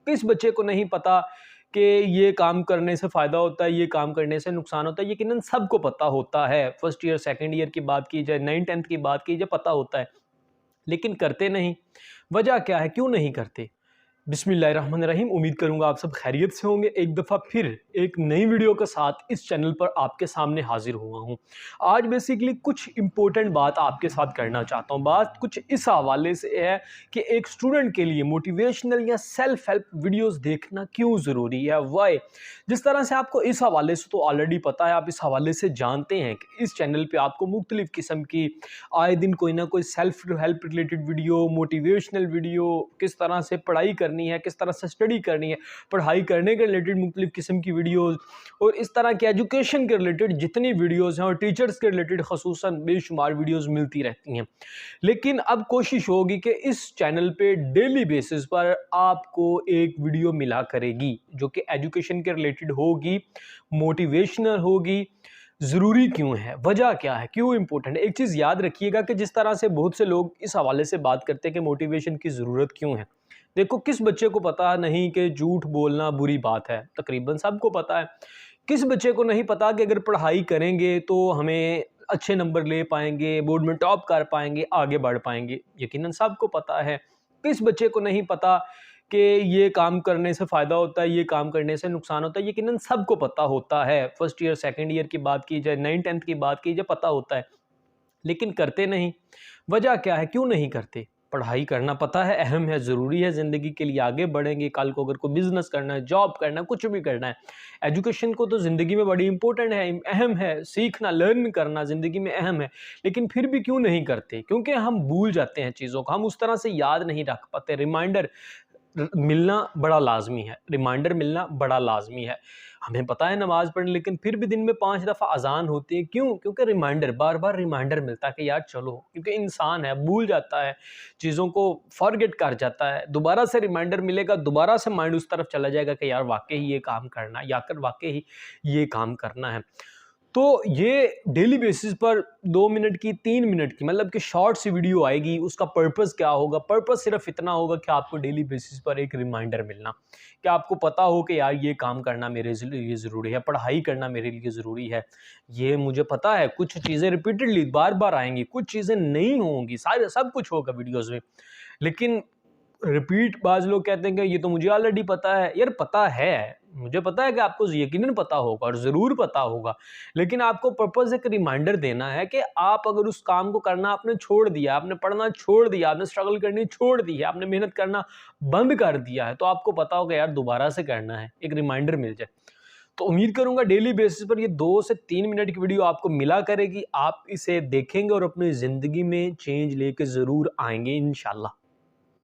किस बच्चे को नहीं पता कि ये काम करने से फ़ायदा होता है, ये काम करने से नुकसान होता है? यकीनन सबको पता होता है। फर्स्ट ईयर, सेकंड ईयर की बात की जाए, 9th-10th की बात की जाए, पता होता है, लेकिन करते नहीं। वजह क्या है, क्यों नहीं करते? बिस्मिल्लाहिर्रहमानिर्रहीम। उम्मीद करूंगा आप सब खैरियत से होंगे। एक दफ़ा फिर एक नई वीडियो के साथ इस चैनल पर आपके सामने हाजिर हुआ हूं। आज बेसिकली कुछ इंपॉर्टेंट बात आपके साथ करना चाहता हूं। बात कुछ इस हवाले से है कि एक स्टूडेंट के लिए मोटिवेशनल या सेल्फ हेल्प वीडियोस देखना क्यों ज़रूरी है, वाई। जिस तरह से आपको इस हवाले से तो ऑलरेडी पता है, आप इस हवाले से जानते हैं कि इस चैनल पर आपको मुख्तलिफ़ किस्म की आए दिन कोई ना कोई self help related video, motivational video, किस तरह से पढ़ाई करनी है, किस तरह से स्टडी करनी है, पढ़ाई करने के रिलेटेड मुख्तलिफ़ किस्म की वीडियोज़ और इस तरह के एजुकेशन के रिलेटेड जितनी वीडियोज़ हैं और टीचर्स के रिलेटेड खसूसन बेशुमार वीडियोज़ मिलती रहती हैं। लेकिन अब कोशिश होगी कि इस चैनल पे डेली बेसिस पर आपको एक वीडियो मिला करेगी जो कि एजुकेशन के रिलेटेड होगी, मोटिवेशनल होगी। ज़रूरी क्यों है, वजह क्या है, क्यों इंपॉर्टेंट है? एक चीज़ याद रखिएगा कि जिस तरह से बहुत से लोग इस हवाले से बात करते हैं कि मोटिवेशन की ज़रूरत क्यों है। देखो, किस बच्चे को पता नहीं कि झूठ बोलना बुरी बात है? तकरीबन सबको पता है। किस बच्चे को नहीं पता कि अगर पढ़ाई करेंगे तो हमें अच्छे नंबर ले पाएंगे, बोर्ड में टॉप कर पाएंगे, आगे बढ़ पाएंगे? यकीनन सबको पता है। किस बच्चे को नहीं पता कि ये काम करने से फ़ायदा होता है, ये काम करने से नुकसान होता है? यकीनन सबको पता होता है। फर्स्ट ईयर, सेकंड ईयर की बात की जाए, 9th-10th की बात की जाए, पता होता है, लेकिन करते नहीं। वजह क्या है, क्यों नहीं करते? पढ़ाई करना पता है अहम है, ज़रूरी है, ज़िंदगी के लिए आगे बढ़ेंगे, कल को अगर कोई बिज़नेस करना है, जॉब करना है, कुछ भी करना है। एजुकेशन को तो ज़िंदगी में बड़ी इंपॉर्टेंट है, अहम है, सीखना, लर्न करना ज़िंदगी में अहम है। लेकिन फिर भी क्यों नहीं करते? क्योंकि हम भूल जाते हैं चीज़ों को, हम उस तरह से याद नहीं रख पाते। रिमाइंडर मिलना बड़ा लाज़मी है, रिमाइंडर मिलना बड़ा लाज़मी है। हमें पता है नमाज़ पढ़नी, लेकिन फिर भी दिन में 5 दफ़ा अज़ान होती है, क्यों? क्योंकि रिमाइंडर, बार-बार रिमाइंडर मिलता है कि यार चलो, क्योंकि इंसान है, भूल जाता है, चीज़ों को फ़ॉरगेट कर जाता है। दोबारा से रिमाइंडर मिलेगा, दोबारा से माइंड उस तरफ चला जाएगा कि यार वाक़ई ये काम करना है, या फिर वाक़ई ये काम करना है। तो ये डेली बेसिस पर 2 मिनट की, 3 मिनट की, मतलब कि शॉर्ट सी वीडियो आएगी। उसका पर्पस क्या होगा? पर्पस सिर्फ इतना होगा कि आपको डेली बेसिस पर एक रिमाइंडर मिलना, कि आपको पता हो कि यार ये काम करना मेरे लिए ज़रूरी है, पढ़ाई करना मेरे लिए ज़रूरी है। ये मुझे पता है, कुछ चीज़ें रिपीटेडली बार-बार आएँगी, कुछ चीज़ें नहीं होंगी, सारे सब कुछ होगा वीडियोज़ में। लेकिन रिपीट, बाज़ लोग कहते हैं कि ये तो मुझे ऑलरेडी पता है। यार पता है, मुझे पता है कि आपको यकीनन पता होगा और ज़रूर पता होगा, लेकिन आपको पर्पज़ एक रिमाइंडर देना है कि आप अगर उस काम को करना आपने छोड़ दिया, आपने पढ़ना छोड़ दिया, आपने स्ट्रगल करनी छोड़ दी है, आपने मेहनत करना बंद कर दिया है, तो आपको पता होगा यार दोबारा से करना है, एक रिमाइंडर मिल जाए। तो उम्मीद करूँगा डेली बेसिस पर ये 2 से 3 मिनट की वीडियो आपको मिला करेगी। आप इसे देखेंगे और अपनी ज़िंदगी में चेंज लेके ज़रूर आएँगे इंशाअल्लाह।